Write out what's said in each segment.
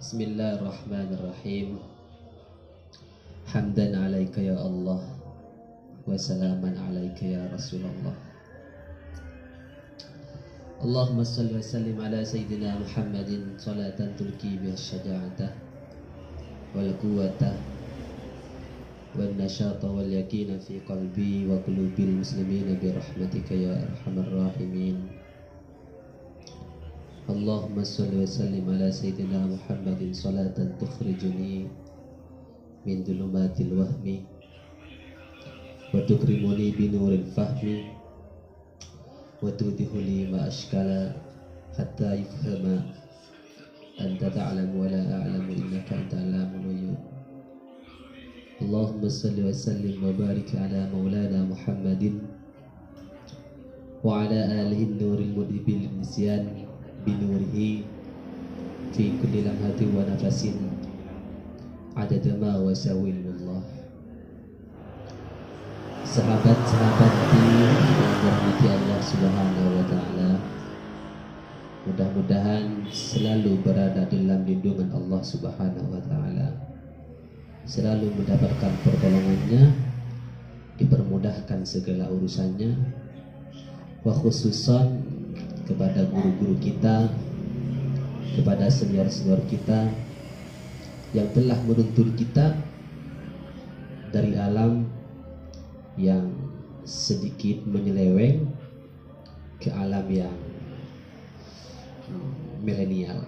Bismillahirrahmanirrahim. Hamdan alaika ya Allah wa salaman alaika ya Rasulullah. Allahumma salli wa sallim ala Sayyidina Muhammadin salatan tulki biha syaja'atah wal quwwatah wal nashata wal yakina fi qalbi wa qulubil muslimina bi rahmatika ya arhamar rahimin. Allahumma salli wa sallim ala Sayyidina Muhammadin salatan tukhrijuni min dhulumatil wahmi wa tukrimuni bi nuril fahmi wa tudhihu li ma ashkala hatta yufhama anta ta'lamu wa la a'lamu innaka anta alamul ghuyub. Allahumma salli wa sallim wa barik ala maulana Muhammadin wa ala alihi nuril mudhibil nisyan binurihi fi kulli lamhatin wa nafasin adada ma wasawilullah. Sahabat-sahabati yang dirahmati Allah Subhanahu wa taala, mudah-mudahan selalu berada dalam lindungan Allah Subhanahu wa taala, selalu mendapatkan pertolongannya, dipermudahkan segala urusannya, wa khususan kepada guru-guru kita, kepada senior-senior kita yang telah menuntun kita dari alam yang sedikit menyeleweng ke alam yang milenial.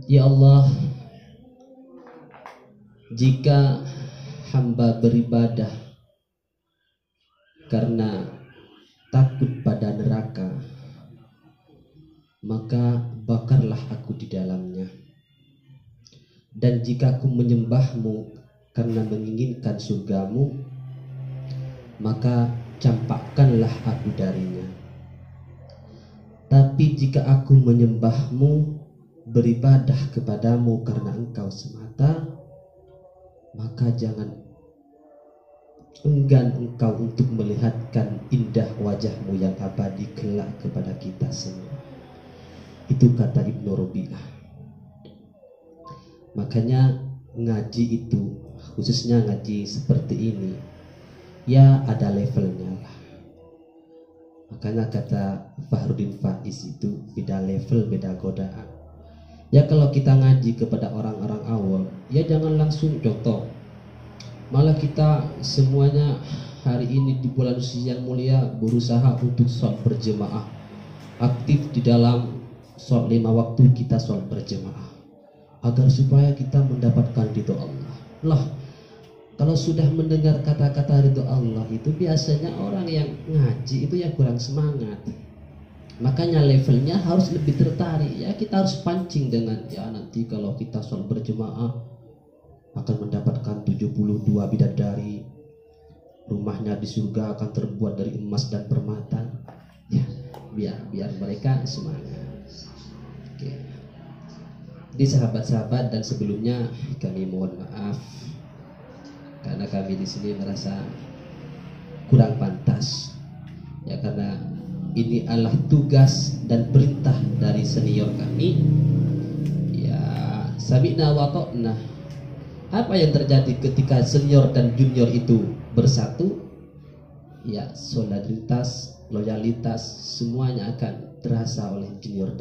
Ya Allah, jika hamba beribadah karena takut pada neraka, maka bakarlah aku di dalamnya. Dan jika aku menyembahmu karena menginginkan surgamu, maka campakkanlah aku darinya. Tapi jika aku menyembahmu, beribadah kepadamu karena engkau semata, maka jangan enggan engkau untuk melihatkan indah wajahmu yang abadi kelak kepada kita semua. Itu kata Ibnu Rabi'ah. Makanya ngaji itu, khususnya ngaji seperti ini, ya ada levelnya lah. Makanya kata Fahrudin Faiz itu beda level, beda godaan. Ya kalau kita ngaji kepada orang-orang awam, ya jangan langsung contoh. Malah kita semuanya hari ini di bulan suci yang mulia berusaha untuk sholat berjemaah, aktif di dalam sholat 5 waktu kita sholat berjemaah, agar supaya kita mendapatkan ridho Allah. Lah, kalau sudah mendengar kata-kata ridho Allah itu biasanya orang yang ngaji itu ya kurang semangat. Makanya levelnya harus lebih tertarik. Ya kita harus pancing dengan ya nanti kalau kita sholat berjemaah akan mendapatkan 72 bidadari, rumahnya di surga akan terbuat dari emas dan permata. Ya, biar mereka semangat. Oke. Di sahabat-sahabat dan sebelumnya kami mohon maaf karena kami di sini merasa kurang pantas. Ya karena ini adalah tugas dan perintah dari senior kami. Ya, sami'na wa ta'na. Apa yang terjadi ketika senior dan junior itu bersatu? Ya, solidaritas, loyalitas semuanya akan terasa oleh senior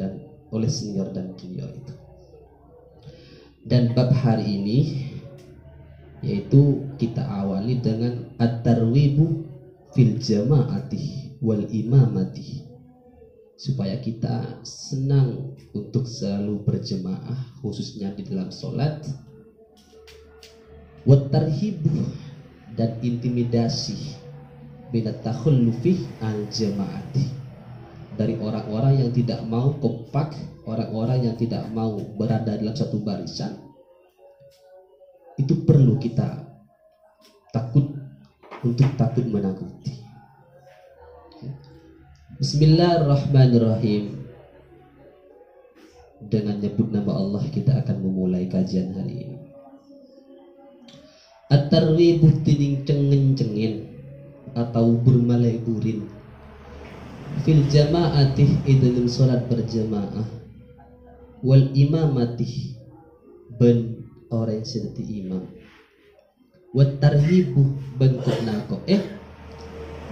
dan junior itu. Dan bab hari ini yaitu kita awali dengan at-tarwibu fil jama'ati wal imamati, supaya kita senang untuk selalu berjemaah khususnya di dalam sholat, watarhibu dan intimidasi binat takhullufi al jamaati, dari orang-orang yang tidak mau kompak, orang-orang yang tidak mau berada dalam satu barisan. Itu perlu kita takut menakuti. Bismillahirrahmanirrahim. Dengan nyebut nama Allah kita akan memulai kajian hari ini. At-tarwibu tining cengin-cengin atau bermalai burin fil jama'atih dalam sholat berjamaah wal imamati ben orang sedeti imam, wat tarhibu bentuk nako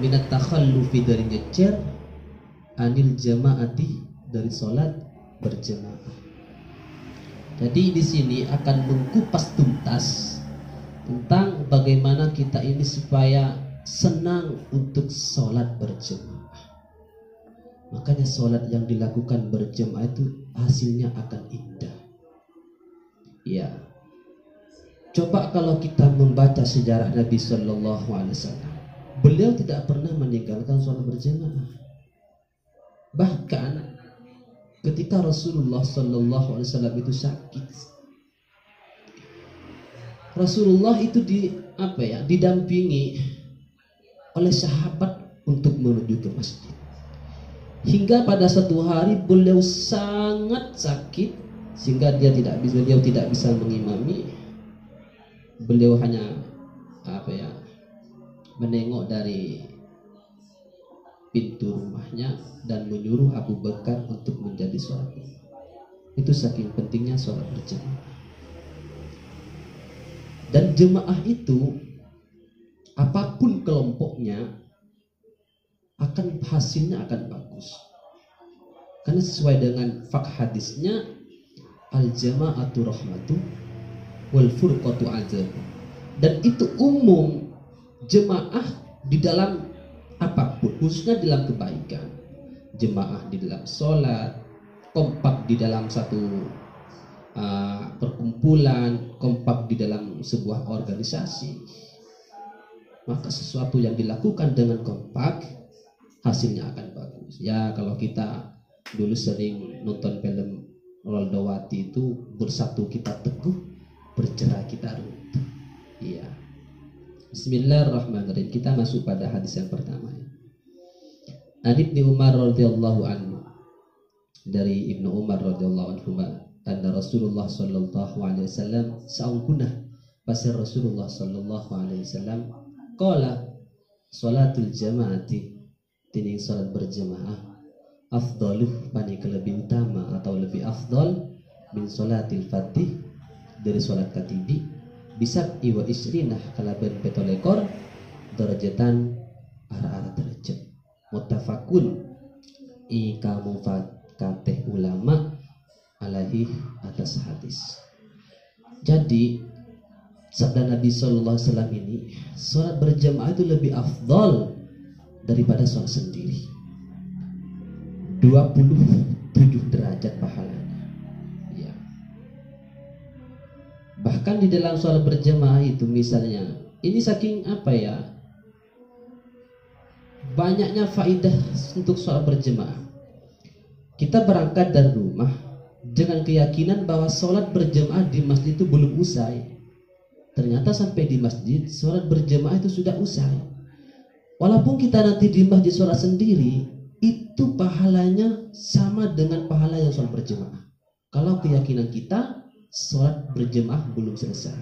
minat takhallufi dari nyecer anil jamaati dari sholat berjamaah. Jadi di sini akan mengkupas tuntas tentang bagaimana kita ini supaya senang untuk sholat berjamaah. Makanya sholat yang dilakukan berjamaah itu hasilnya akan indah. Ya, coba kalau kita membaca sejarah Nabi Sallallahu Alaihi Wasallam, beliau tidak pernah meninggalkan sholat berjamaah. Bahkan ketika Rasulullah Sallallahu Alaihi Wasallam itu sakit, Rasulullah itu didampingi oleh sahabat untuk menuju ke masjid. Hingga pada satu hari beliau sangat sakit sehingga beliau tidak bisa mengimami. Beliau hanya menengok dari pintu rumahnya dan menyuruh Abu Bakar untuk menjadi sholat. Itu saking pentingnya sholat berjamaah. Dan jemaah itu apapun kelompoknya hasilnya akan bagus. Karena sesuai dengan hadisnya, al jama'atu rahmatu wal furqatu azab. Dan itu umum jemaah di dalam apapun, khususnya dalam kebaikan. Jemaah di dalam sholat, kompak di dalam satu perkumpulan, kompak di dalam sebuah organisasi. Maka sesuatu yang dilakukan dengan kompak hasilnya akan bagus. Ya, kalau kita dulu sering nonton film Roldowati itu, bersatu kita teguh, bercerai kita runtuh. Iya. Bismillahirrahmanirrahim. Kita masuk pada hadis yang pertama. An Ibnu Umar radhiyallahu anhu, dari Ibnu Umar radhiyallahu anhu, anna Rasulullah sallallahu alaihi wasallam saungkunah pasir Rasulullah sallallahu alaihi wasallam qala salatul jamaati, tining salat berjamaah, afdaluh paling lebih utama atau lebih afdal min salatil fatih, dari salat katibi, bisa iwa isrinah kalaban petolekor derajatan ara-ara derajat. Muttafaqun kamu kateh ulama alaihi atas hadis. Jadi sabda Nabi Sallallahu Alaihi Wasallam ini, salat berjamaah itu lebih afdal daripada salat sendiri. 27 derajat pahalanya. Ya. Bahkan di dalam salat berjamaah itu misalnya, ini saking banyaknya faidah untuk salat berjamaah. Kita berangkat dari rumah dengan keyakinan bahwa sholat berjamaah di masjid itu belum usai. Ternyata sampai di masjid sholat berjamaah itu sudah usai. Walaupun kita nanti di masjid sholat sendiri, itu pahalanya sama dengan pahala yang sholat berjamaah. Kalau keyakinan kita sholat berjamaah belum selesai.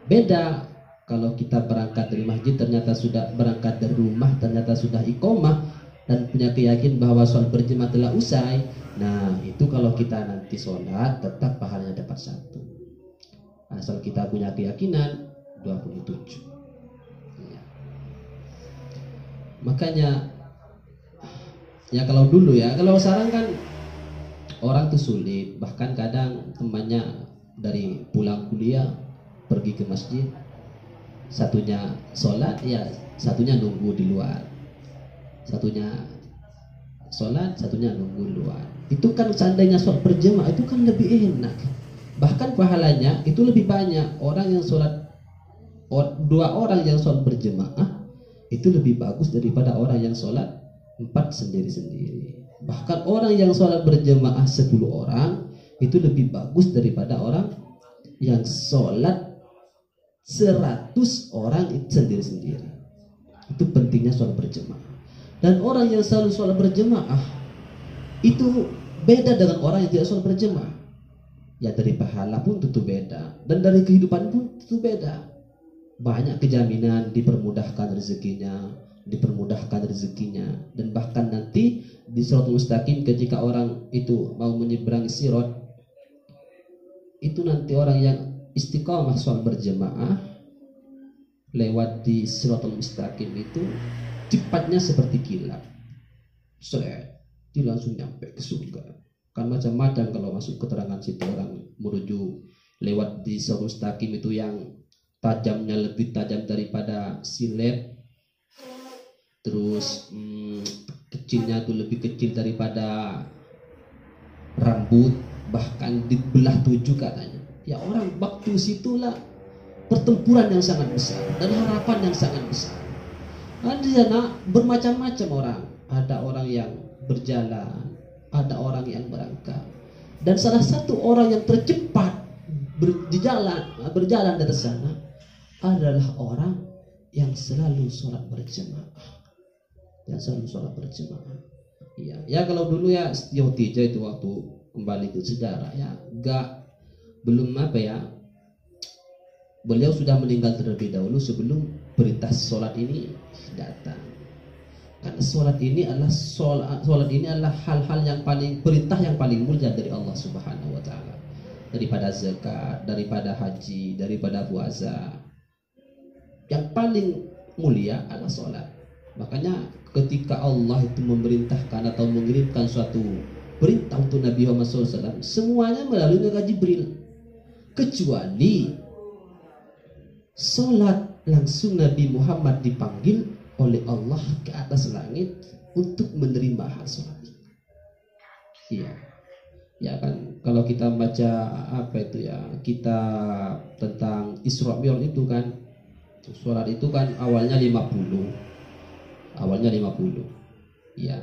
Beda kalau kita berangkat dari masjid, ternyata sudah berangkat dari rumah, ternyata sudah iqomah dan punya keyakinan bahwa sholat berjamaah telah usai. Nah, itu kalau kita nanti sholat tetap pahalanya dapat 1. Asal kita punya keyakinan 27. Ya. Makanya ya kalau dulu ya, kalau sekarang kan orang tuh sulit. Bahkan kadang temannya dari pulang kuliah pergi ke masjid, satunya sholat, ya satunya nunggu di luar. Satunya sholat, satunya nunggu di luar. Itu kan seandainya sholat berjamaah itu kan lebih enak. Bahkan pahalanya itu lebih banyak. Orang yang sholat, 2 orang yang sholat berjamaah itu lebih bagus daripada orang yang sholat 4 sendiri-sendiri. Bahkan orang yang sholat berjamaah 10 orang itu lebih bagus daripada orang yang sholat 100 orang itu sendiri-sendiri. Itu pentingnya sholat berjamaah. Dan orang yang selalu sholat berjamaah itu beda dengan orang yang tidak sholat berjamaah. Ya, dari pahala pun tentu beda, dan dari kehidupan pun tentu beda. Banyak kejaminan, dipermudahkan rezekinya, dan bahkan nanti di Siratul Mustaqim ketika orang itu mau menyeberangi sirat, itu nanti orang yang istiqomah sholat berjamaah lewat di Siratul Mustaqim itu cepatnya seperti kilat, dia langsung nyampe ke surga. Kan macam-macam kalau masuk keterangan situ, orang menuju lewat di Siratul Mustaqim itu yang tajamnya lebih tajam daripada silet, terus kecilnya itu lebih kecil daripada rambut, bahkan dibelah 7 katanya. Ya orang waktu situlah pertempuran yang sangat besar dan harapan yang sangat besar. Nah, di sana bermacam-macam orang. Ada orang yang berjalan, ada orang yang berangkat, dan salah satu orang yang tercepat berjalan dari sana adalah orang yang selalu sholat berjamaah. Ya kalau dulu ya Setiotijo itu waktu kembali ke sejarah ya belum beliau sudah meninggal terlebih dahulu sebelum perintah sholat ini datang. Karena sholat ini adalah hal-hal yang paling, perintah yang paling mulia dari Allah Subhanahu wa taala. Daripada zakat, daripada haji, daripada puasa. Yang paling mulia adalah sholat. Makanya ketika Allah itu memerintahkan atau mengirimkan suatu perintah untuk Nabi Muhammad SAW, semuanya melalui malaikat Jibril, kecuali sholat langsung Nabi Muhammad dipanggil oleh Allah ke atas langit untuk menerima hal sholat. Iya, ya kan kalau kita baca kitab tentang Isra Mi'raj itu kan, sholat itu kan awalnya 50. Ya.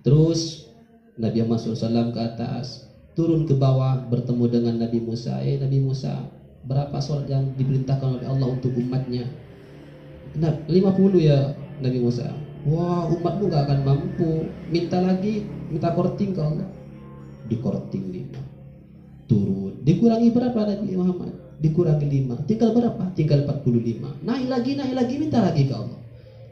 Terus Nabi Muhammad SAW ke atas, turun ke bawah bertemu dengan Nabi Musa. Nabi Musa, berapa sholat yang diperintahkan oleh Allah untuk umatnya? 50 ya Nabi Musa. Wah, umatmu gak akan mampu. Minta korting ke Allah. Dikorting 5. Turun. Dikurangi berapa Nabi Muhammad? Dikurangi 5. Tinggal berapa? Tinggal 45. Naik lagi, minta lagi ke Allah.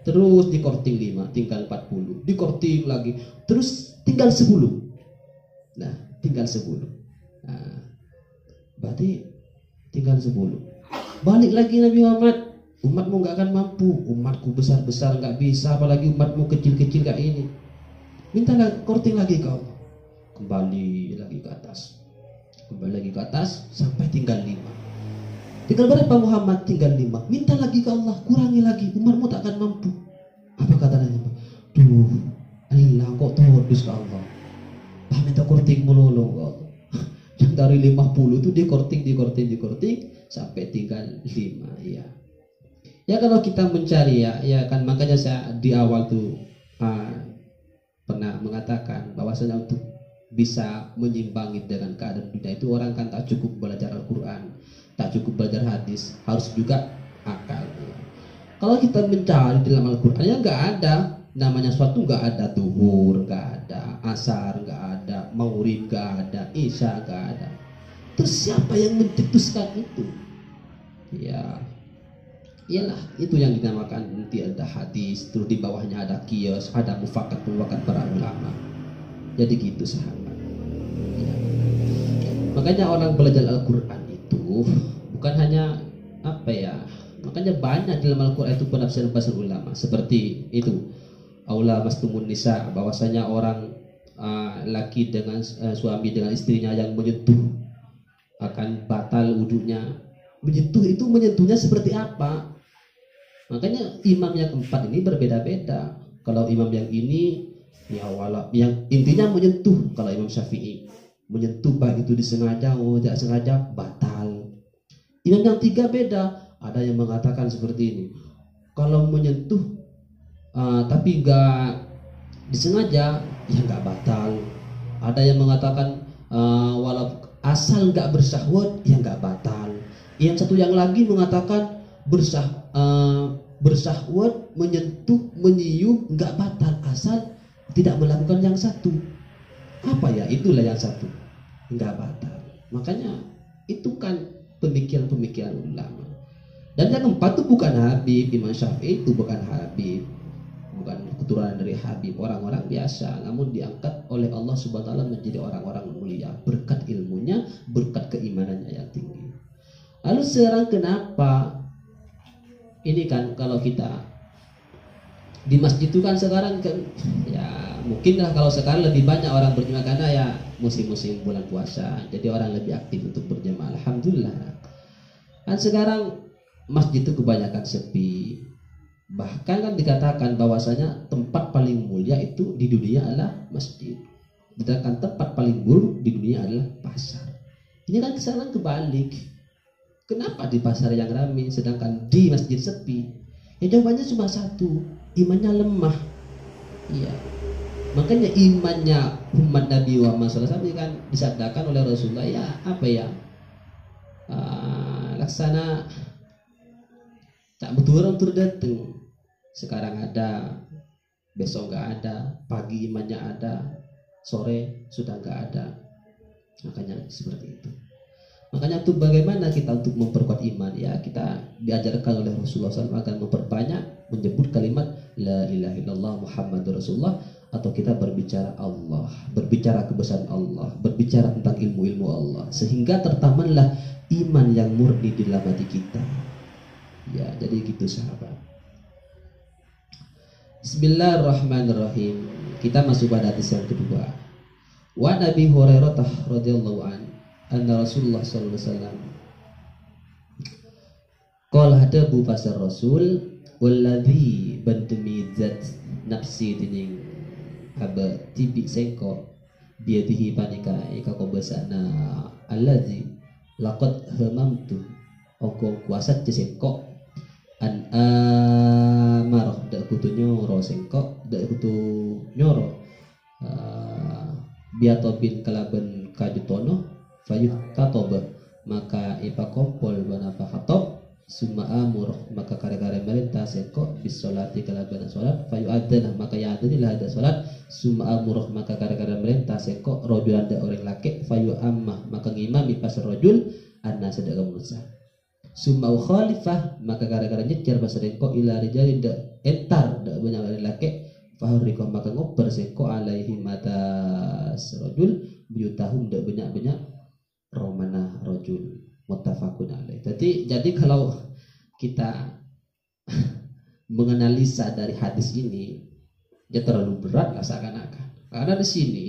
Terus dikorting 5, tinggal 40. Dikorting lagi, terus tinggal 10. Nah, tinggal 10. Nah, berarti tinggal 10. Balik lagi Nabi Muhammad, umatmu gak akan mampu. Umatku besar-besar gak bisa, apalagi umatmu kecil-kecil kayak ini. Minta korting lagi ke Allah. Kembali lagi ke atas sampai tinggal 5. Tinggal berapa Muhammad? Tinggal 5. Minta lagi ke Allah, kurangi lagi, umatmu tak akan mampu. Apa kata Nabi Muhammad? Ayolah kok todus ke Allah. Minta korting melulu ke Allah. Yang dari 50 itu dikorting sampai tinggal 5. Ya kalau kita mencari ya kan, makanya saya di awal tuh pernah mengatakan bahwasanya untuk bisa menyimbangi dengan keadaan dunia itu orang kan tak cukup belajar Al-Quran, tak cukup belajar hadis, harus juga akal. Kalau kita mencari dalam Al-Quran ya nggak ada namanya suatu, nggak ada duhur, nggak ada asar, nggak ada maghrib, nggak ada isya, nggak ada. Terus siapa yang mencetuskan itu? Ya, iyalah itu yang dinamakan nanti ada hadis, terus di bawahnya ada qiyas, ada mufakat para ulama. Jadi gitu sahabat. Ya. Makanya orang belajar Al-Quran itu bukan hanya makanya banyak di dalam Al-Quran itu penafsiran ulama seperti itu. Aula mastumun nisa, bahwasanya orang laki dengan suami dengan istrinya yang menyentuh akan batal wudunya. Menyentuhnya seperti apa? Makanya imam yang keempat ini berbeda-beda. Kalau imam yang ini yang intinya menyentuh. Kalau Imam Syafi'i menyentuh baik itu disengaja atau tidak sengaja batal. Imam yang 3 beda. Ada yang mengatakan seperti ini. Kalau menyentuh tapi nggak disengaja ya nggak batal. Ada yang mengatakan walau asal nggak bersahwat ya nggak batal. Yang satu yang lagi mengatakan bersahwat, menyentuh, menyium nggak batal asal tidak melakukan yang satu. Apa ya? Itulah yang satu, nggak batal. Makanya itu kan pemikiran ulama. Dan yang keempat itu bukan Habib. Imam Syafi'i itu bukan Habib, bukan keturunan dari Habib, orang-orang biasa, namun diangkat oleh Allah Subhanahu wa taala menjadi orang-orang mulia berkat ilmunya, berkat keimanannya yang tinggi. Lalu sekarang kenapa ini kan kalau kita di masjid itu kan sekarang kan ya mungkinlah kalau sekarang lebih banyak orang berjemaah karena ya musim-musim bulan puasa, jadi orang lebih aktif untuk berjemaah. Alhamdulillah. Kan sekarang masjid itu kebanyakan sepi. Bahkan kan dikatakan bahwasanya tempat paling mulia itu di dunia adalah masjid. Sedangkan tempat paling buruk di dunia adalah pasar. Ini kan kesalahan kebalik. Kenapa di pasar yang ramai sedangkan di masjid sepi? Ya jawabannya cuma satu, imannya lemah. Iya. Makanya imannya umat Nabi Muhammad SAW kan disabdakan oleh Rasulullah ya apa ya? Laksana tak betul orang datang. Sekarang ada, besok nggak ada, pagi imannya ada, sore sudah nggak ada. Makanya seperti itu. Makanya tuh bagaimana kita untuk memperkuat iman ya, kita diajarkan oleh Rasulullah SAW agar memperbanyak menyebut kalimat La ilaha illallah Muhammadur Rasulullah, atau kita berbicara Allah, berbicara kebesaran Allah, berbicara tentang ilmu-ilmu Allah, sehingga tertanamlah iman yang murni di dalam hati kita. Ya, jadi gitu sahabat. Bismillahirrahmanirrahim. Kita masuk pada hadis yang kedua. Wa Nabi Hurairah radhiyallahu an anna Rasulullah sallallahu alaihi wasallam qala hadabu fasar Rasul walladzi bantumi zat nafsi dining aba tibi sengko biadihi panika ika kobasana allazi laqad hamamtu oko kuasa sengko an amarah dak kutu nyoro sengko dak kutu nyoro biatobin kalaban kajutono fayuh katoba maka ipa kompol banafa hatob summa amur maka kare-kare merintah sengko bisolati kalaban solat fayuh adana maka ya adanilah ada solat summa amur maka kare-kare merintah sengko rojulan dak orang laki fayuh ammah maka ngimami pasar rojul anna sedek kamusa summa khalifah maka gara-gara nyecer pasarengko ila rijalin dak entar dak banyak laki fahuriko maka ngoper sengko alaihi matas rojul biyutahum dak banyak romana rojul muttafaqun alaih. Jadi kalau kita menganalisa dari hadis ini ya terlalu berat lah seakan-akan. Karena di sini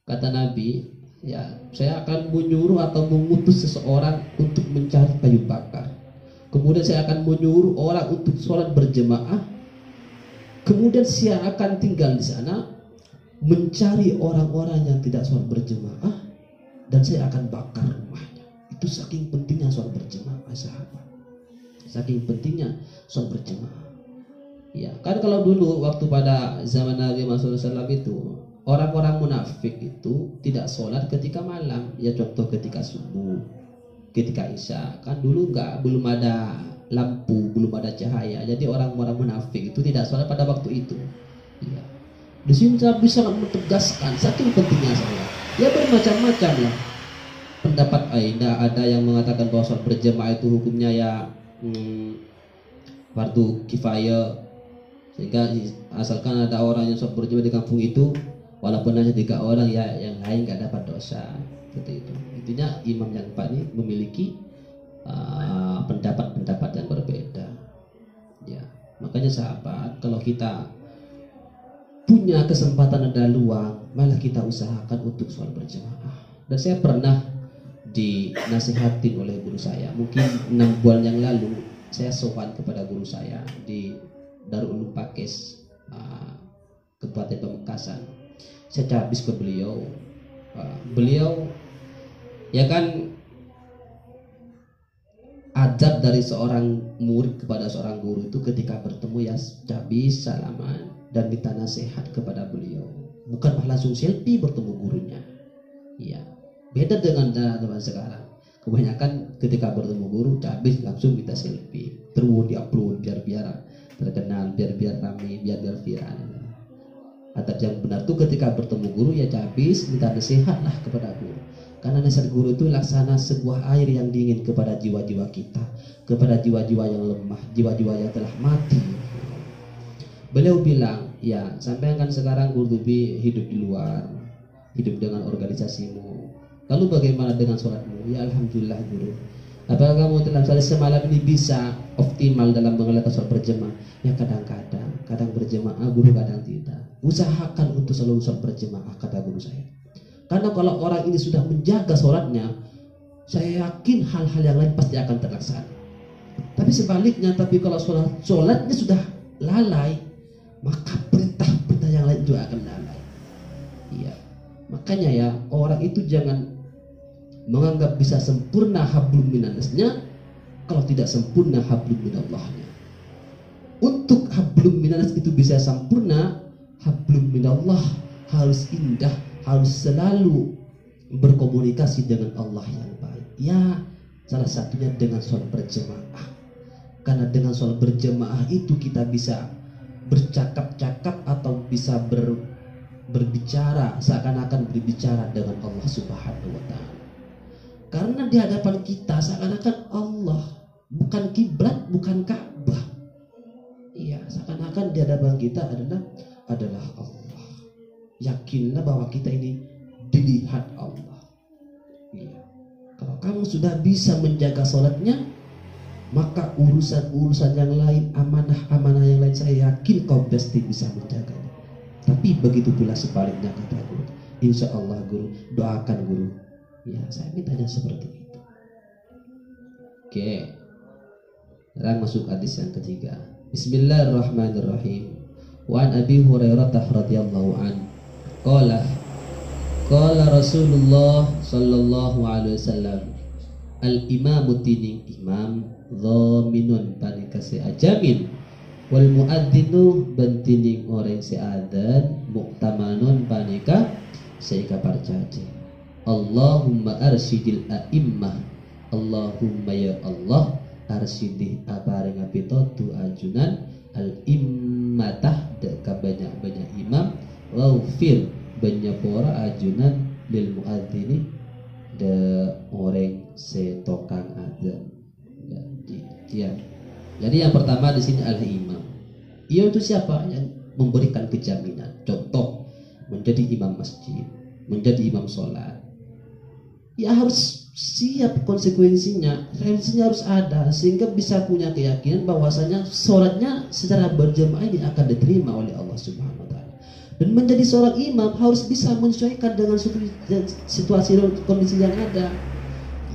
kata Nabi ya, saya akan menyuruh atau mengutus seseorang untuk mencari kayu bakar. Kemudian saya akan menyuruh orang untuk sholat berjemaah. Kemudian saya akan tinggal di sana mencari orang-orang yang tidak sholat berjemaah dan saya akan bakar rumahnya. Itu saking pentingnya sholat berjemaah, sahabat. Saking pentingnya sholat berjemaah. Ya, kan kalau dulu waktu pada zaman Nabi Muhammad SAW itu orang-orang munafik itu tidak sholat ketika malam, ya contoh ketika subuh, ketika isya. Kan dulu belum ada lampu, belum ada cahaya. Jadi orang-orang munafik itu tidak sholat pada waktu itu. Ya. Di sini Nabi sangat mentegaskan saking pentingnya sholat. Ya bermacam-macam lah pendapat. Ada yang mengatakan bahwa sholat berjamaah itu hukumnya ya fardu kifayah, sehingga asalkan ada orang yang sholat berjamaah di kampung itu, walaupun hanya 3 orang ya yang lain nggak dapat dosa. Seperti itu. Intinya imam yang 4 ini memiliki pendapat-pendapat yang berbeda. Ya, makanya sahabat, kalau kita punya kesempatan ada luang, malah kita usahakan untuk sholat berjamaah. Dan saya pernah dinasihatin oleh guru saya, mungkin 6 bulan yang lalu saya sowan kepada guru saya di Darul Ulum Pakis, Kabupaten Pamekasan. Saya cabis ke beliau. Beliau ya kan adab dari seorang murid kepada seorang guru itu ketika bertemu ya cabis salaman dan minta nasihat kepada beliau. Bukan langsung selfie bertemu gurunya. Iya. Beda dengan zaman sekarang. Kebanyakan ketika bertemu guru cabis langsung minta selfie. Terus diupload biar terkenal, biar ramai, biar viral. Adab yang benar tuh ketika bertemu guru ya cabis minta nasihat lah kepada guru. Karena nasihat guru itu laksana sebuah air yang dingin kepada jiwa-jiwa kita, kepada jiwa-jiwa yang lemah, jiwa-jiwa yang telah mati. Beliau bilang, ya sampai kan sekarang Qurtubi hidup di luar, hidup dengan organisasimu. Lalu bagaimana dengan sholatmu? Ya alhamdulillah guru. Apakah kamu dalam semalam ini bisa optimal dalam mengerjakan sholat berjemaah? Ya kadang-kadang, kadang berjemaah guru, kadang tidak. Usahakan untuk selalu sholat berjemaah, kata guru saya. Karena kalau orang ini sudah menjaga sholatnya, saya yakin hal-hal yang lain pasti akan terlaksana. Tapi sebaliknya, tapi kalau sholatnya sudah lalai, maka perintah-perintah yang lain juga akan lalai. Iya. Makanya ya, orang itu jangan menganggap bisa sempurna hablum minannasnya kalau tidak sempurna hablum minallahnya. Untuk hablum minannas itu bisa sempurna, hablum minallah harus indah, harus selalu berkomunikasi dengan Allah yang baik. Ya, salah satunya dengan sholat berjemaah. Karena dengan sholat berjemaah itu kita bisa bercakap-cakap atau bisa berbicara seakan-akan berbicara dengan Allah Subhanahu wa Ta'ala. Karena di hadapan kita seakan-akan Allah, bukan kiblat, bukan Ka'bah. Iya, seakan-akan di hadapan kita adalah Allah. Yakinlah bahwa kita ini dilihat Allah. Iya. Kalau kamu sudah bisa menjaga sholatnya, maka urusan-urusan yang lain, amanah-amanah yang lain, saya yakin kau pasti bisa menjaganya. Tapi begitu pula sebaliknya, kata guru. Insya Allah guru, doakan guru. Ya, saya mintanya seperti itu. Oke. Sekarang masuk hadis yang ketiga. Bismillahirrahmanirrahim. Wa an Abi Hurairah radhiyallahu an qala Rasulullah sallallahu alaihi wasallam, al-imamu tining imam dhaminun panika seajamin wal muadzinu bantining orang seadan muktamanun panika seika parcace. Allahumma arsyidil a'immah, Allahumma ya Allah arsyidih aparing apitotu ajunan al-immatah deka banyak-banyak imam waufir banyapora ajunan lil muadzini de orang setokang adzan. Ya. Jadi yang pertama di sini adalah imam. Ia itu siapa? Yang memberikan kejaminan. Contoh, menjadi imam masjid, menjadi imam sholat. Ya harus siap konsekuensinya, referensinya harus ada sehingga bisa punya keyakinan bahwasanya sholatnya secara berjamaah ini akan diterima oleh Allah Subhanahu wa Ta'ala. Dan menjadi seorang imam harus bisa menyesuaikan dengan situasi kondisi yang ada.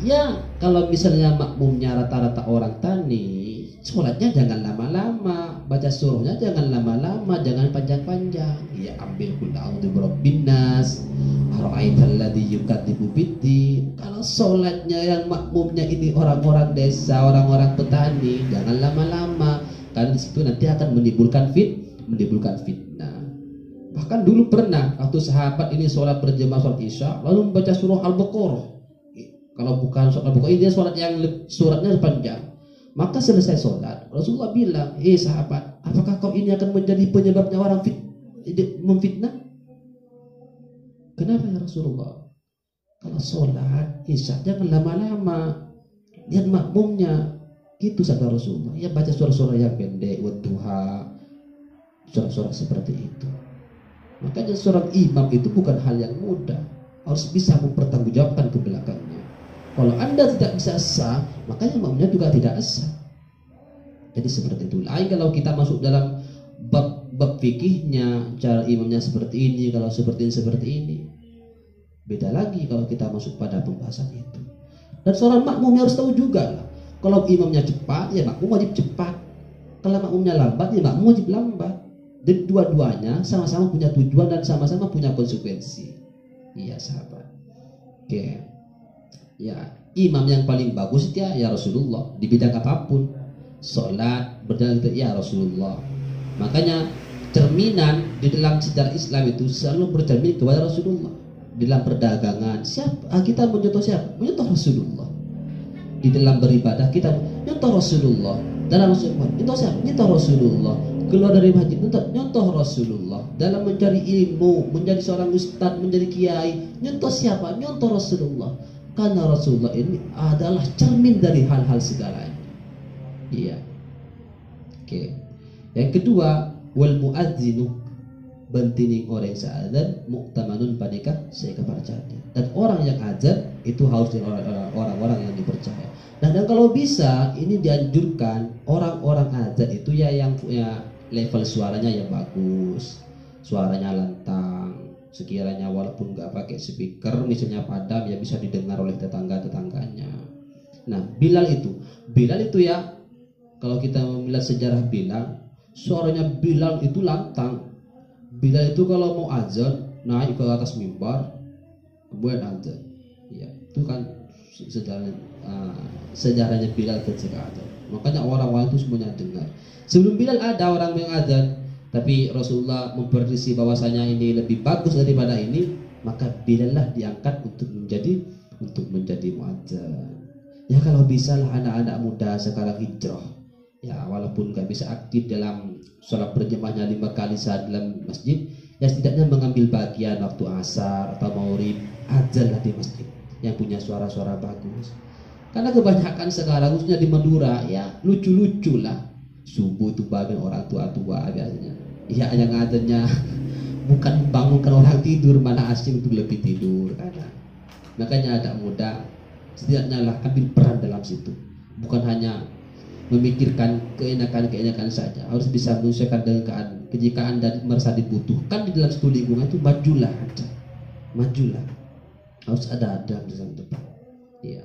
Ya kalau misalnya makmumnya rata-rata orang tani, sholatnya jangan lama-lama, baca surahnya jangan lama-lama, jangan panjang-panjang. Ya ambil qul a'udzu birabbin nas, ara'aital ladzi yukadzibu biddin. Kalau sholatnya yang makmumnya ini orang-orang desa, orang-orang petani, jangan lama-lama, karena di situ nanti akan menimbulkan fitnah. Bahkan dulu pernah waktu sahabat ini sholat berjamaah sholat isya lalu membaca surah Al-Baqarah. Kalau bukan sholat Al-Baqarah, ini sholat yang suratnya panjang. Maka selesai sholat, Rasulullah bilang, sahabat, apakah kau ini akan menjadi penyebabnya orang memfitnah? Kenapa ya Rasulullah? Kalau sholat isya jangan lama-lama, lihat makmumnya. Itu sabda Rasulullah. Ya baca surah-surah yang pendek, wadduha, surah-surah seperti itu. Makanya seorang imam itu bukan hal yang mudah, harus bisa mempertanggungjawabkan ke belakangnya. Kalau Anda tidak bisa sah, makanya makmumnya juga tidak sah. Jadi seperti itu. Lain kalau kita masuk dalam bab fikihnya, cara imamnya seperti ini, kalau seperti ini. Beda lagi kalau kita masuk pada pembahasan itu. Dan seorang makmum harus tahu juga lah. Kalau imamnya cepat, ya makmum wajib cepat. Kalau makmumnya lambat, ya makmum wajib lambat. Dan dua-duanya sama-sama punya tujuan dan sama-sama punya konsekuensi. Iya sahabat. Oke. Ya, imam yang paling bagus ya Rasulullah di bidang apapun. Sholat berjalan itu ya Rasulullah. Makanya cerminan di dalam sejarah Islam itu selalu bercermin kepada Rasulullah. Di dalam perdagangan, kita mencontoh siapa? Mencontoh Rasulullah. Di dalam beribadah kita mencontoh Rasulullah. Dalam mencontoh siapa? Mencontoh Rasulullah. Keluar dari masjid mencontoh Rasulullah. Dalam mencari ilmu, menjadi seorang ustadz, menjadi kiai, mencontoh siapa? Mencontoh Rasulullah. Karena Rasulullah ini adalah cermin dari hal-hal segalanya. Iya. Oke. Yang kedua, wal muadzinu bentining orang seadzan mu'tamanun panika saya kepercayaannya. Dan orang yang azan itu harus orang-orang yang dipercaya. Dan kalau bisa ini dianjurkan orang-orang azan itu ya yang punya level suaranya yang bagus, suaranya lantang, sekiranya walaupun nggak pakai speaker misalnya padam ya bisa didengar oleh tetangga-tetangganya. Nah Bilal itu ya kalau kita melihat sejarah Bilal, suaranya Bilal itu lantang. Bilal itu kalau mau azan naik ke atas mimbar buat azan. Ya, itu kan sejarahnya Bilal ketika azan. Makanya orang-orang itu semuanya dengar. Sebelum Bilal ada orang yang azan, tapi Rasulullah memprediksi bahwasanya ini lebih bagus daripada ini, maka Bilal lah diangkat untuk menjadi muadzin. Ya kalau bisa lah anak-anak muda sekarang hijrah. Ya walaupun nggak bisa aktif dalam sholat berjamaahnya 5 kali saat dalam masjid, ya setidaknya mengambil bagian waktu asar atau maghrib azan lah di masjid yang punya suara-suara bagus. Karena kebanyakan sekarang khususnya di Madura ya lucu-lucu lah. Subuh itu bagian orang tua-tua biasanya. Ya yang adanya bukan bangunkan orang tidur, malah asing untuk lebih tidur. Makanya anak muda setidaknya lah ambil peran dalam situ. Bukan hanya memikirkan keenakan saja, harus bisa menyesuaikan dengan jika Anda merasa dibutuhkan di dalam satu lingkungan itu majulah harus ada di dalam depan. Iya.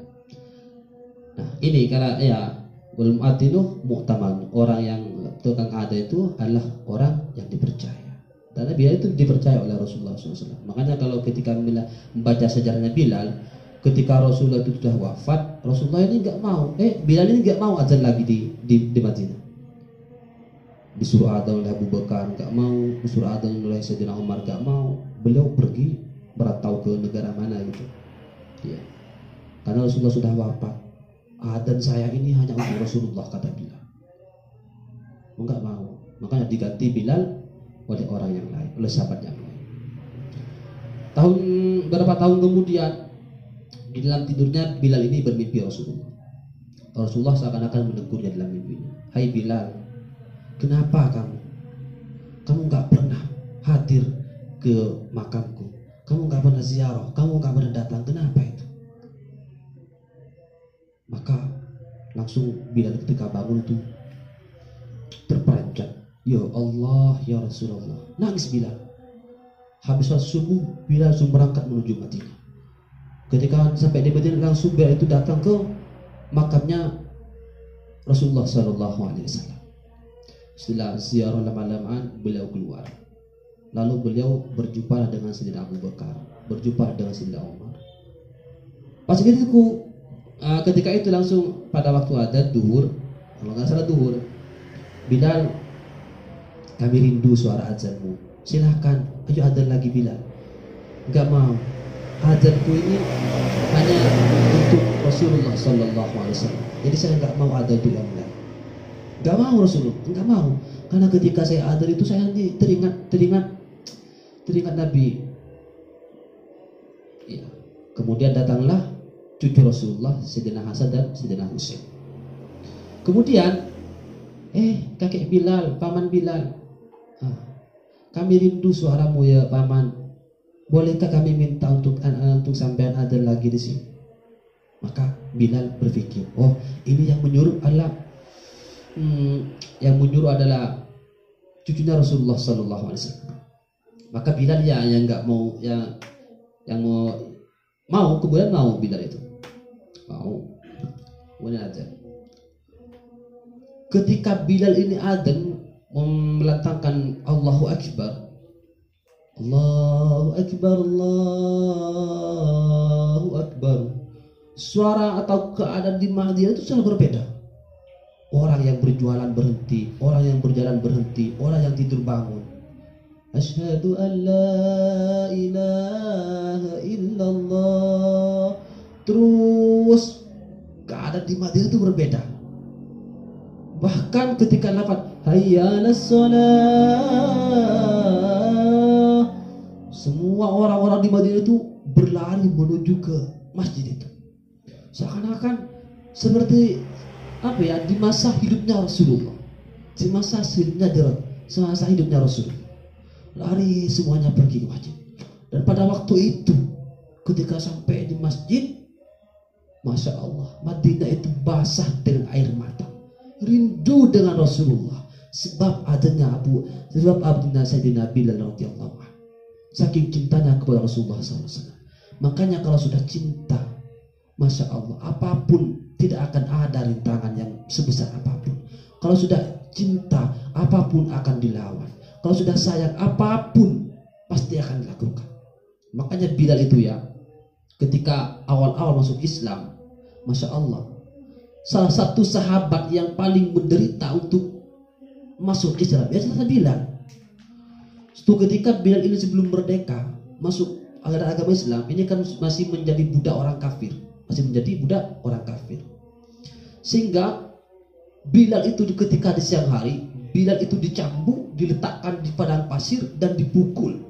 Nah ini karena ya belum atinu mu'taman, orang yang tukang ada itu adalah orang yang dipercaya. Karena Bilal itu dipercaya oleh Rasulullah SAW. Makanya kalau ketika membaca sejarahnya Bilal, ketika Rasulullah itu sudah wafat, Rasulullah ini nggak mau, Bilal ini nggak mau azan lagi di Madinah. Disuruh adzan oleh Abu Bakar nggak mau, disuruh adzan oleh Sayyidina Umar nggak mau. Beliau pergi merantau ke negara mana gitu. Ya. Karena Rasulullah sudah wafat, adzan saya ini hanya untuk Rasulullah, kata Bilal. Nggak mau, makanya diganti Bilal oleh orang yang lain, oleh sahabat yang lain. Berapa tahun kemudian, di dalam tidurnya Bilal ini bermimpi Rasulullah. Rasulullah seakan-akan menegurnya dalam mimpinya. Hai Bilal, kenapa kamu nggak pernah hadir ke makamku, kamu nggak pernah ziarah, kamu nggak pernah datang, kenapa itu? Maka langsung Bilal ketika bangun itu terperanjat, ya Allah ya Rasulullah, nangis Bilal. Habis sholat subuh Bilal langsung berangkat menuju Madinah. Ketika sampai di Madinah langsung Bilal itu datang ke makamnya Rasulullah SAW. Setelah ziarah lama-lamaan beliau keluar. Lalu beliau berjumpa dengan Sayyidina Abu Bakar, berjumpa dengan Sayyidina Umar. Pas ketika itu langsung pada waktu ada duhur, kalau nggak salah duhur, Bilal, kami rindu suara azanmu. Silahkan, ayo adzan lagi Bilal. Nggak mau. Adzanku ini hanya untuk Rasulullah SAW. Jadi saya nggak mau adzan untuk yang lain. Nggak mau Rasulullah, nggak mau. Karena ketika saya adzan itu saya teringat Nabi. Ya. Kemudian datanglah cucu Rasulullah, Sayyidina Hasan dan Sayyidina Husain. Kemudian, kakek Bilal, paman Bilal, kami rindu suaramu ya paman. Bolehkah kami minta untuk sampean adzan lagi di sini? Maka Bilal berpikir, oh ini yang menyuruh adalah cucunya Rasulullah SAW. Maka Bilal yang nggak mau, yang mau kemudian mau Bilal itu mau kemudian adzan. Ketika Bilal ini adzan melantangkan Allahu Akbar, Allahu Akbar, Allahu Akbar. Suara atau keadaan di Madinah itu sangat berbeda. Orang yang berjualan berhenti, orang yang berjalan berhenti, orang yang tidur bangun. Asyhadu an la ilaha illallah. Terus keadaan di Madinah itu berbeda. Bahkan ketika lafaz hayya 'alas shalah, semua orang-orang di Madinah itu berlari menuju ke masjid itu. Seakan-akan seperti di masa hidupnya Rasulullah, di masa hidupnya semasa hidupnya Rasul. Lari semuanya pergi ke masjid. Dan pada waktu itu ketika sampai di masjid, Masya Allah, Madinah itu basah dengan air mata, rindu dengan Rasulullah. Sebab adanya Sayyidina Bilal radhiyallahu anhu. Saking cintanya kepada Rasulullah SAW. Makanya kalau sudah cinta, Masya Allah, apapun tidak akan ada rintangan yang sebesar apapun. Kalau sudah cinta, apapun akan dilawan. Kalau sudah sayang, apapun pasti akan dilakukan. Makanya Bilal itu ya, ketika awal-awal masuk Islam, Masya Allah, salah satu sahabat yang paling menderita untuk masuk Islam ya adalah Bilal. Itu ketika Bilal ini sebelum merdeka masuk agama Islam, ini kan masih menjadi budak orang kafir, sehingga Bilal itu ketika di siang hari, Bilal itu dicambuk, diletakkan di padang pasir dan dipukul.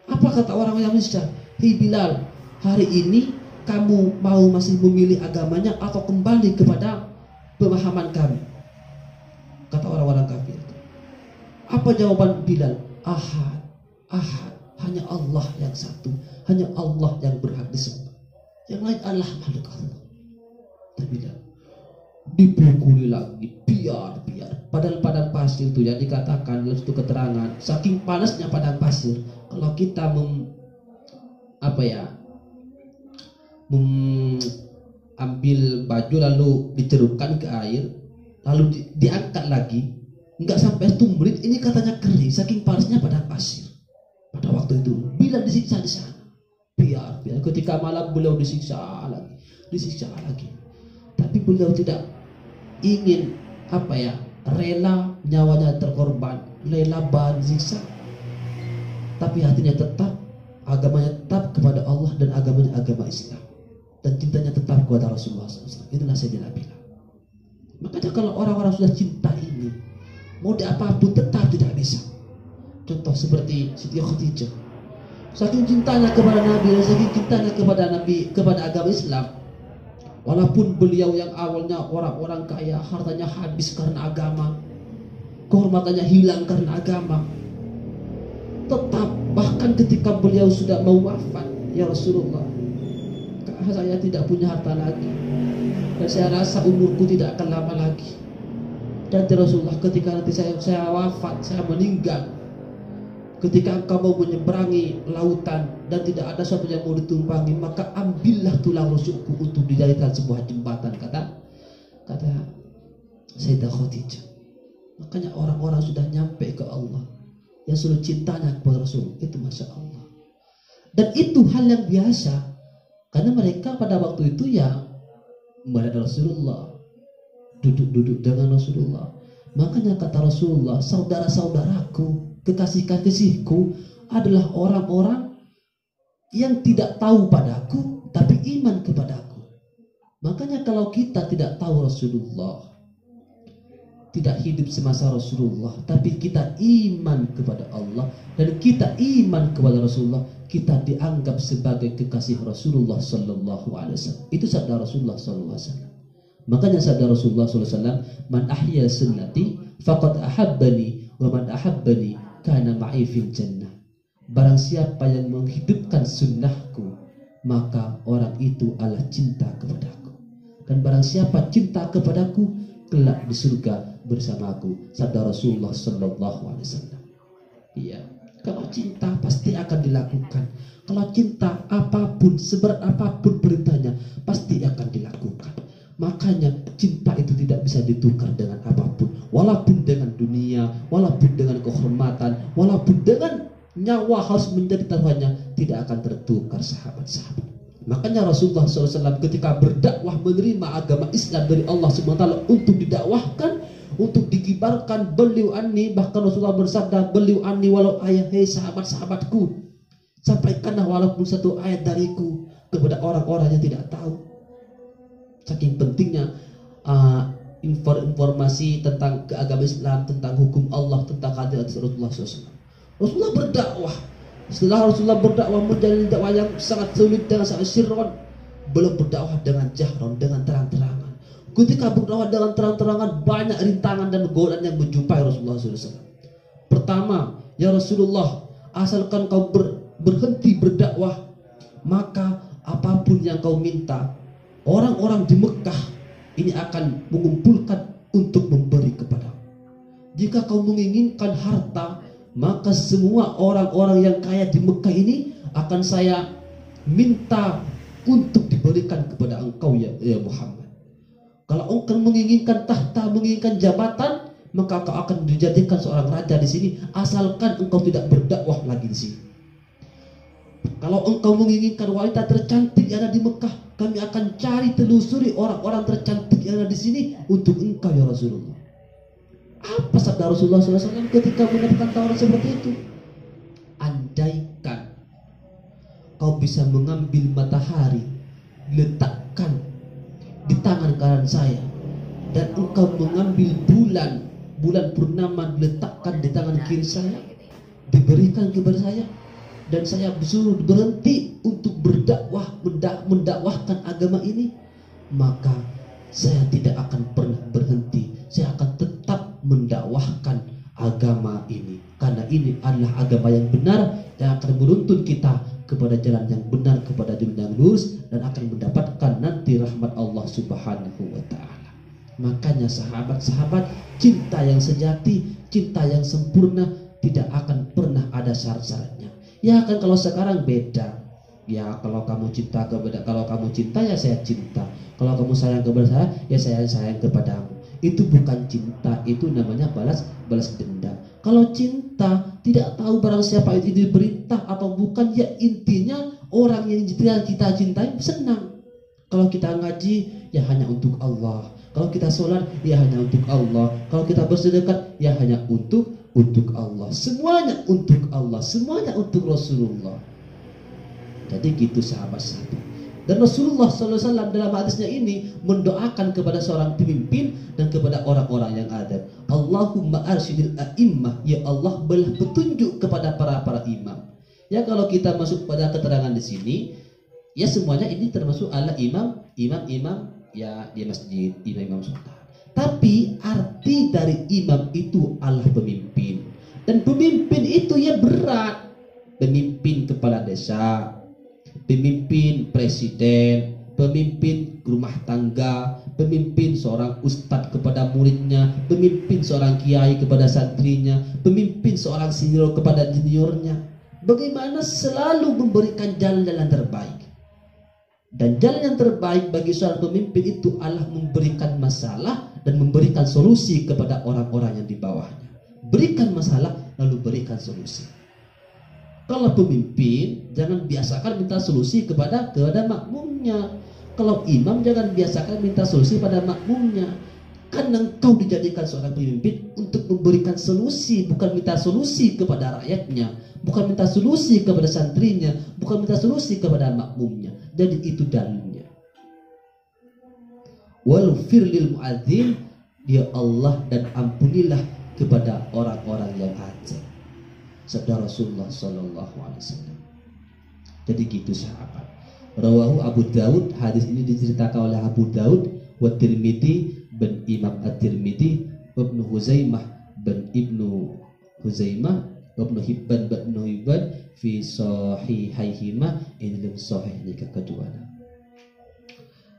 Apa kata orang yang Indonesia? Hei Bilal, hari ini kamu mau masih memilih agamanya atau kembali kepada pemahaman kami? Kata orang-orang kafir. Apa jawaban Bilal? Ahad, ahad, hanya Allah yang satu, hanya Allah yang berhak disembah. Yang lain adalah makhluk Allah. Tapi Bilal dipukuli lagi, biar. Padahal padang pasir itu yang dikatakan dalam satu keterangan, saking panasnya padang pasir, kalau kita ambil baju lalu dicerupkan ke air, lalu diangkat lagi, nggak sampai 1 menit ini katanya kering, saking panasnya padang pasir. Pada waktu itu bila disiksa di sana, biar ketika malam beliau disiksa lagi. Tapi beliau tidak ingin rela nyawanya terkorban, rela bahan siksa, tapi hatinya tetap, agamanya tetap kepada Allah dan agamanya agama Islam, dan cintanya tetap kepada Rasulullah SAW. Itulah Sayyidina Bilal. Makanya kalau orang-orang sudah cinta ini, mau apapun tetap tidak bisa. Contoh seperti Siti Khadijah, saking cintanya kepada Nabi, saking cintanya kepada agama Islam, walaupun beliau yang awalnya orang-orang kaya, hartanya habis karena agama, kehormatannya hilang karena agama, tetap bahkan ketika beliau sudah mau wafat, ya Rasulullah, saya tidak punya harta lagi, dan saya rasa umurku tidak akan lama lagi. Dan Rasulullah, ketika nanti saya wafat, saya meninggal, ketika engkau mau menyeberangi lautan dan tidak ada sesuatu yang mau ditumpangi, maka ambillah tulang rusukku untuk dijadikan sebuah jembatan, kata Sayyidah Khadijah. Makanya orang-orang sudah nyampe ke Allah, yang sudah cintanya kepada Rasul, itu Masya Allah. Dan itu hal yang biasa, karena mereka pada waktu itu ya melihat Rasulullah, duduk dengan Rasulullah. Makanya kata Rasulullah, saudara-saudaraku, kekasih-kekasihku adalah orang-orang yang tidak tahu padaku tapi iman kepadaku. Makanya kalau kita tidak tahu Rasulullah, tidak hidup semasa Rasulullah, tapi kita iman kepada Allah dan kita iman kepada Rasulullah, kita dianggap sebagai kekasih Rasulullah Sallallahu Alaihi Wasallam. Itu sabda Rasulullah Sallallahu Alaihi Wasallam. Makanya sabda Rasulullah Sallallahu Alaihi Wasallam, man ahya sunnati faqad ahabbani wa man ahabbani kana ma'i fil jannah. Barang siapa yang menghidupkan sunnahku, maka orang itu adalah cinta kepadaku. Dan barang siapa cinta kepadaku, kelak di surga bersamaku. Sabda Rasulullah Sallallahu Alaihi Wasallam. Iya, kalau cinta pasti akan dilakukan. Kalau cinta, apapun, seberat apapun perintahnya, pasti akan dilakukan. Makanya cinta itu tidak bisa ditukar dengan apapun, walaupun dengan dunia, walaupun dengan kehormatan, walaupun dengan nyawa harus menjadi taruhannya, tidak akan tertukar sahabat-sahabat. Makanya Rasulullah SAW ketika berdakwah menerima agama Islam dari Allah SWT untuk didakwahkan, untuk dikibarkan, beliau anni, bahkan Rasulullah bersabda, beliau anni walau ayat, hei sahabat-sahabatku, sampaikanlah walaupun satu ayat dariku kepada orang-orang yang tidak tahu. Saking pentingnya informasi tentang keagamaan Islam, tentang hukum Allah, tentang hadis Rasulullah SAW. Rasulullah berdakwah. Setelah Rasulullah berdakwah menjalani dakwah yang sangat sulit dengan sangat sirron, belum berdakwah dengan jahron, dengan terang-terangan. Ketika berdakwah dengan terang-terangan, banyak rintangan dan godaan yang menjumpai Rasulullah SAW. Pertama, ya Rasulullah, asalkan kau berhenti berdakwah, maka apapun yang kau minta, orang-orang di Mekah ini akan mengumpulkan untuk memberi kepadamu. Jika kau menginginkan harta, maka semua orang-orang yang kaya di Mekah ini akan saya minta untuk diberikan kepada engkau ya Muhammad. Kalau engkau menginginkan tahta, menginginkan jabatan, maka kau akan dijadikan seorang raja di sini, asalkan engkau tidak berdakwah lagi di sini. Kalau engkau menginginkan wanita tercantik yang ada di Mekah, kami akan cari telusuri orang-orang tercantik yang ada di sini untuk engkau ya Rasulullah. Apa sabda Rasulullah SAW ketika mendapatkan tawaran seperti itu? Andaikan kau bisa mengambil matahari, letakkan di tangan kanan saya, dan engkau mengambil bulan purnama diletakkan di tangan kiri saya, diberikan kepada saya, dan saya disuruh berhenti untuk berdakwah, mendakwahkan agama ini, maka saya tidak akan pernah berhenti. Saya akan tetap mendakwahkan agama ini, karena ini adalah agama yang benar yang akan menuntun kita kepada jalan yang benar, kepada jalan yang lurus, dan akan mendapatkan nanti rahmat Allah Subhanahu wa ta'ala. Makanya sahabat-sahabat, cinta yang sejati, cinta yang sempurna tidak akan pernah ada syarat-syaratnya. Ya kan kalau sekarang beda. Ya kalau kamu cinta ya saya cinta. Kalau kamu sayang kepada saya, ya saya sayang kepadamu. Itu bukan cinta, itu namanya balas dendam. Kalau cinta tidak tahu barang siapa itu diperintah atau bukan, ya intinya orang yang kita cintai senang. Kalau kita ngaji, ya hanya untuk Allah. Kalau kita sholat, ya hanya untuk Allah. Kalau kita bersedekah, ya hanya untuk Allah. Semuanya untuk Allah, semuanya untuk Rasulullah. Jadi gitu sahabat-sahabat. Dan Rasulullah SAW dalam hadisnya ini mendoakan kepada seorang pemimpin dan kepada orang-orang yang ada. Allahumma arsyidil a'immah, ya Allah belah petunjuk kepada para imam. Ya kalau kita masuk pada keterangan di sini, ya semuanya ini termasuk ala imam ya di masjid, imam sholat. Tapi arti dari imam itu adalah pemimpin. Dan pemimpin itu ya berat. Pemimpin kepala desa, pemimpin presiden, pemimpin rumah tangga, pemimpin seorang ustadz kepada muridnya, pemimpin seorang kiai kepada santrinya, pemimpin seorang senior kepada juniornya. Bagaimana selalu memberikan jalan-jalan terbaik. Dan jalan yang terbaik bagi seorang pemimpin itu adalah memberikan masalah dan memberikan solusi kepada orang-orang yang di bawahnya. Berikan masalah lalu berikan solusi. Kalau pemimpin jangan biasakan minta solusi kepada makmumnya. Kalau imam jangan biasakan minta solusi pada makmumnya. Karena engkau dijadikan seorang pemimpin untuk memberikan solusi, bukan minta solusi kepada rakyatnya, bukan minta solusi kepada santrinya, bukan minta solusi kepada makmumnya. Jadi itu dalilnya. Wal firlil muadzin, ya Allah, dan ampunilah kepada orang-orang yang azan. Sabda Rasulullah sallallahu alaihi wasallam. Jadi gitu sahabat. Rawahu Abu Daud, hadis ini diceritakan oleh Abu Daud, wa Tirmidzi bin Imam At-Tirmidzi, Ibnu Huzaimah bin Ibnu Huzaimah, Ibnu Hibban bin Hibban fi sahihaihima, ini dalam sahihnya kedua.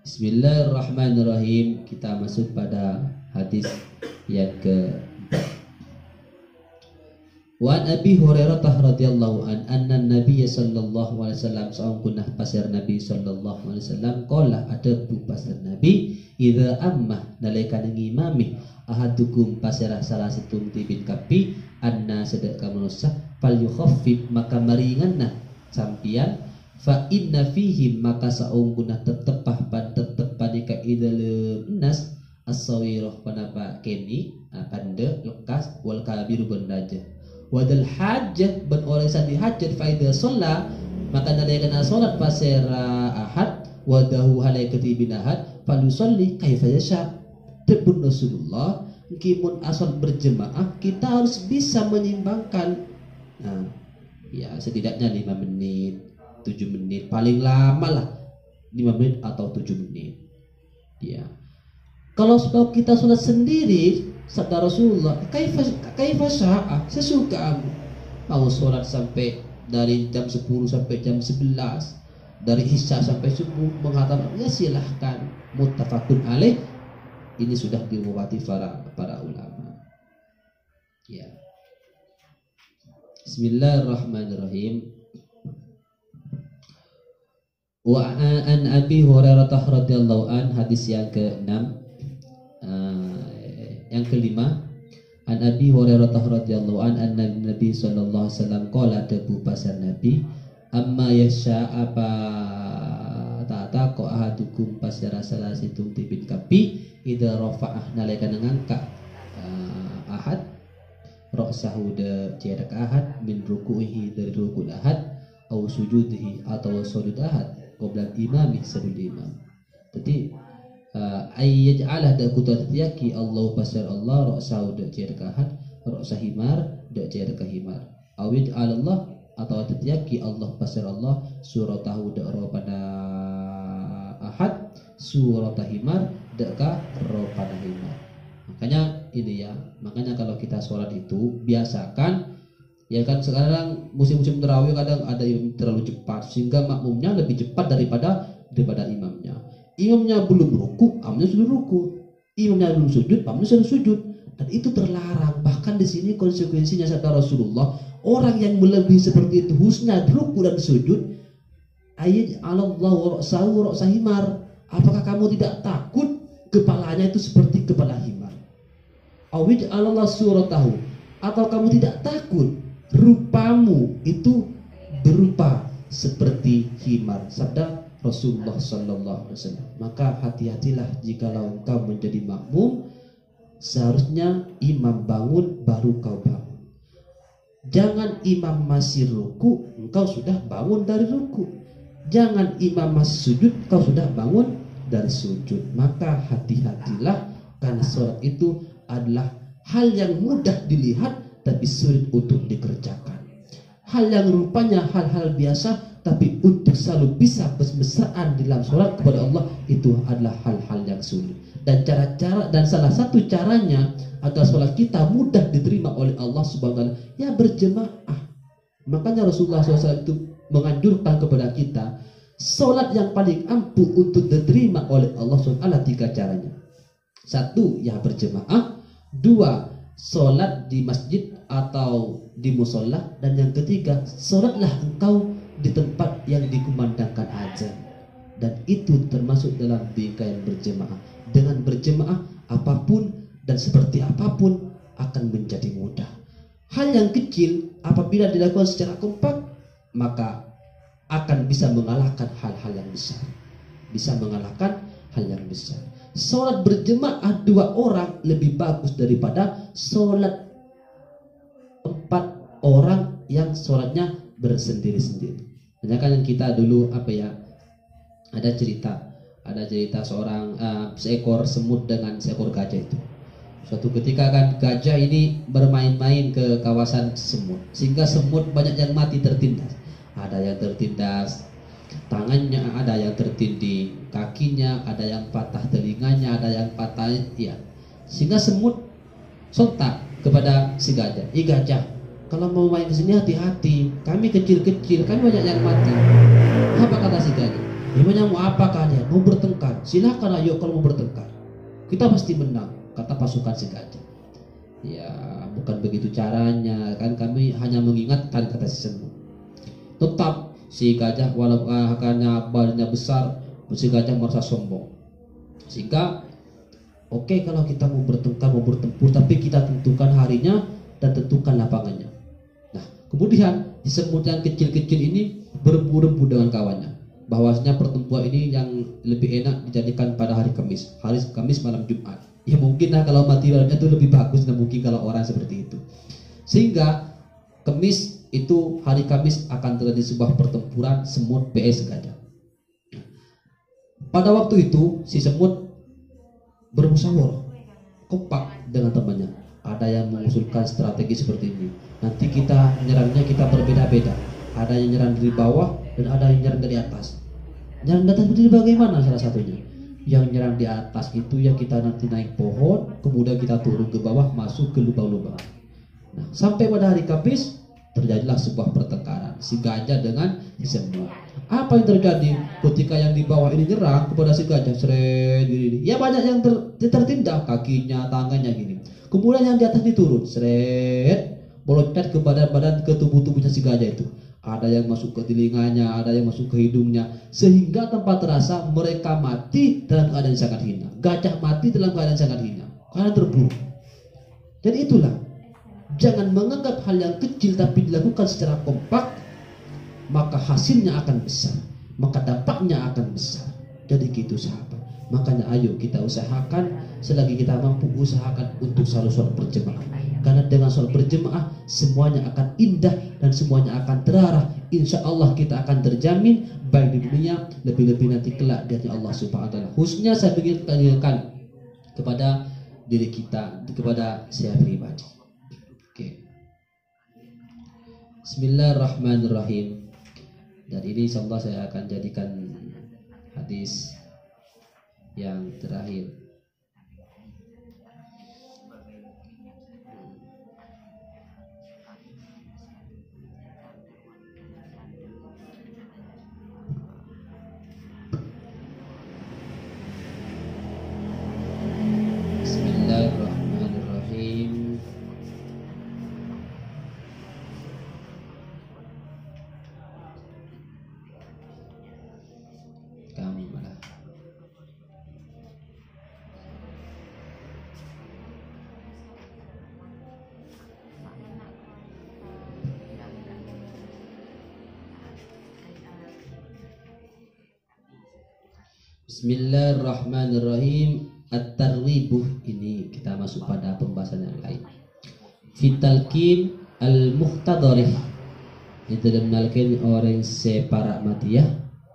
Bismillahirrahmanirrahim. Kita masuk pada hadis yang ke Wa Abi Hurairah radhiyallahu anna Nabi sallallahu alaihi wasallam saungkunah pasir Nabi sallallahu alaihi wasallam qala ada bu pasir Nabi idza ammah nalika ngimami ahadukum pasir salah satu bin kapi anna sedek manusia fal yukhaffif maka maringanna sampian fa inna fihi maka saungkunah tetepah panika idal nas as-sawirah panapa keni pande lekas wal kabiru bendaja wadal hajjah ben oleh sandi hajjat faida sholat maka nalaikan sholat pasera ahad wadahu halai ketibin ahad falusolli kaifa yasha. Tebun Rasulullah kimun asal berjemaah kita harus bisa menyimbangkan. Nah, ya setidaknya 5 menit 7 menit paling lama lah 5 menit atau 7 menit. Ya kalau kita sholat sendiri Sabda Rasulullah, kaifa sya'a, sesukamu. Mau sholat sampai dari jam 10 sampai jam 11, dari isya sampai subuh mengatakan ya silahkan. Muttafaqun alaih. Ini sudah dimuati para ulama. Ya. Bismillahirrahmanirrahim. Wa an Abi Hurairah radhiyallahu an, hadis yang ke-6. Yang kelima, an Abi Hurairah radhiyallahu an anna Nabi sallallahu alaihi wasallam qala, tebu pasal Nabi, amma yasha apa ta'ata ko ahadukum pasara salah situng tibin kapi idza rafa'ah nalika ngangkat ahad ra'sahu de jarak ahad min ruku'ihi dari ruku' ahad au sujudihi atau sujud ahad qabla imami sebelum imam. Jadi ayyaj'alah da kutatiyaki Allah pasar Allah ra'sahu da jarak ahad ra'sa himar da jarak himar awid Allah atau tatiyaki Allah pasar Allah suratahu da pada ahad surat himar deka pada himar. Makanya ini ya, makanya kalau kita sholat itu biasakan ya kan, sekarang musim-musim tarawih kadang ada yang terlalu cepat sehingga makmumnya lebih cepat daripada imamnya. Imamnya belum ruku, makmumnya sudah ruku. Imamnya belum sujud, makmumnya sudah sujud. Dan itu terlarang. Bahkan di sini konsekuensinya sabda Rasulullah, orang yang melebihi seperti itu husna ruku dan sujud, ayat Allah ra'sahu himar. Apakah kamu tidak takut kepalanya itu seperti kepala himar? Awid Allah suratahu, atau kamu tidak takut rupamu itu berupa seperti himar? Sabda Rasulullah sallallahu alaihi wasallam. Maka hati-hatilah jikalau engkau menjadi makmum, seharusnya imam bangun baru kau bangun. Jangan imam masih ruku engkau sudah bangun dari ruku. Jangan imam masih sujud kau sudah bangun dari sujud. Maka hati-hatilah, karena sholat itu adalah hal yang mudah dilihat tapi sulit untuk dikerjakan. Hal yang rupanya hal-hal biasa tapi untuk selalu bisa besar-besaran dalam sholat kepada Allah itu adalah hal-hal yang sulit. Dan cara-cara dan salah satu caranya agar sholat kita mudah diterima oleh Allah Subhanahu wa taala ya berjemaah. Makanya Rasulullah SAW itu menganjurkan kepada kita sholat yang paling ampuh untuk diterima oleh Allah SWT 3 caranya. 1, ya berjemaah. 2, sholat di masjid atau di musola. Dan yang ketiga, sholatlah engkau di tempat yang dikumandangkan azan. Dan itu termasuk dalam bingkai berjemaah. Dengan berjemaah apapun dan seperti apapun akan menjadi mudah. Hal yang kecil apabila dilakukan secara kompak maka akan bisa mengalahkan hal-hal yang besar. Bisa mengalahkan hal yang besar. Sholat berjemaah 2 orang lebih bagus daripada sholat 4 orang yang sholatnya bersendiri-sendiri. Hanya kan yang kita dulu ada cerita seorang seekor semut dengan seekor gajah itu. Suatu ketika kan gajah ini bermain-main ke kawasan semut, sehingga semut banyak yang mati tertindas. Ada yang tertindas tangannya, ada yang tertindih kakinya, ada yang patah telinganya, ada yang patah ya. Sehingga semut sontak kepada si gajah. Gajah, kalau mau main ke sini hati-hati. Kami kecil-kecil, kami banyak yang mati. Apa kata si gajah? Gimana mau apa kalian? Mau bertengkar? Silakan, ayo kalau mau bertengkar. Kita pasti menang, kata pasukan si gajah. Ya, bukan begitu caranya. Kan kami hanya mengingatkan, kata si semut. Tetap si gajah walaupun karena badannya besar, si gajah merasa sombong. Sehingga oke, kalau kita mau bertengkar, mau bertempur, tapi kita tentukan harinya dan tentukan lapangannya. Nah, kemudian si semut yang kecil-kecil ini berebut dengan kawannya. Bahwasanya pertempuran ini yang lebih enak dijadikan pada hari Kamis malam Jumat. Ya mungkin kalau mati malamnya itu lebih bagus, dan mungkin kalau orang seperti itu. Sehingga Kamis itu, hari Kamis akan terjadi sebuah pertempuran semut vs gajah. Pada waktu itu si semut bermusyawarah kompak dengan temannya. Ada yang mengusulkan strategi seperti ini. Nanti kita menyerangnya kita berbeda-beda. Ada yang nyerang dari bawah dan ada yang nyerang dari atas. Nyerang dari atas bagaimana salah satunya? Yang nyerang di atas itu ya kita nanti naik pohon, kemudian kita turun ke bawah, masuk ke lubang-lubang. Nah, sampai pada hari Kamis terjadilah sebuah pertengkaran si gajah dengan si semut. Apa yang terjadi ketika yang di bawah ini nyerang kepada si gajah, seret gini, ya banyak yang tertindak, kakinya, tangannya gini. Kemudian yang di atas diturun, seret, meloncat ke badan-badan, ke tubuh-tubuhnya si gajah itu. Ada yang masuk ke telinganya, ada yang masuk ke hidungnya, sehingga tanpa terasa mereka mati dalam keadaan sangat hina. Gajah mati dalam keadaan sangat hina karena terbunuh. Jadi itulah, jangan menganggap hal yang kecil tapi dilakukan secara kompak, maka hasilnya akan besar, maka dampaknya akan besar. Jadi gitu sahabat. Makanya ayo kita usahakan, selagi kita mampu usahakan untuk selalu sholat berjemaah. Karena dengan sholat berjemaah semuanya akan indah dan semuanya akan terarah. Insya Allah kita akan terjamin baik di dunia, lebih-lebih nanti kelak dari Allah Subhanahu Wa Taala. Khususnya saya ingin tanyakan kepada diri kita, kepada saya pribadi. Oke. Bismillahirrahmanirrahim. Dan ini insya Allah saya akan jadikan hadis yang terakhir. Bismillahirrahmanirrahim. Kamu malah. Bismillahirrahmanirrahim. At-tarwibuh, ini kita masuk pada pembahasan yang lain. Fitalkin al-muhtadharih, itu menalkin orang separak matiyah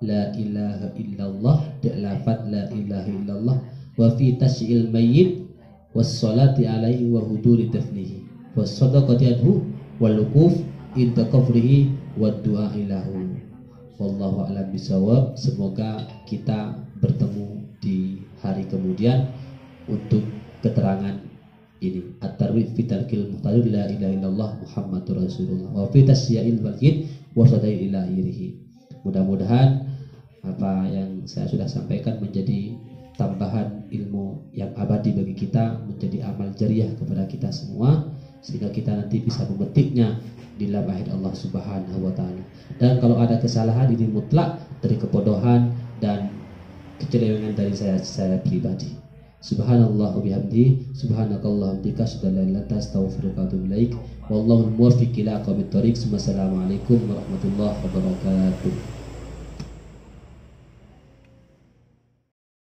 la ilaha illallah, lafaz la ilaha illallah, wa fi tasyil mayyit was salati alaihi wa huduri dafnihi was sadaqati anhu wal wuquf inda qabrihi wad du'a ilahu. Wallahu a'lam bisawab. Semoga kita bertemu di hari kemudian untuk keterangan ini. At-tarwih fi tarkil muhtadir la ilaha illallah Muhammadur Rasulullah wa fi tasyi'il walid wa sadai ila akhirih. Mudah-mudahan apa yang saya sudah sampaikan menjadi tambahan ilmu yang abadi bagi kita, menjadi amal jariah kepada kita semua, sehingga kita nanti bisa memetiknya di dalam ayat Allah Subhanahu wa Ta'ala. Dan kalau ada kesalahan ini mutlak dari kebodohan dan kecelewengan dari saya pribadi. Subhanallah wa bihamdi, subhanakallah hamdika, asyhadu an la ilaha illa anta, astaghfiruka wa atubu ilaik. Wallahu muwaffiq ila aqwamit thoriq. Wassalamualaikum warahmatullahi wabarakatuh.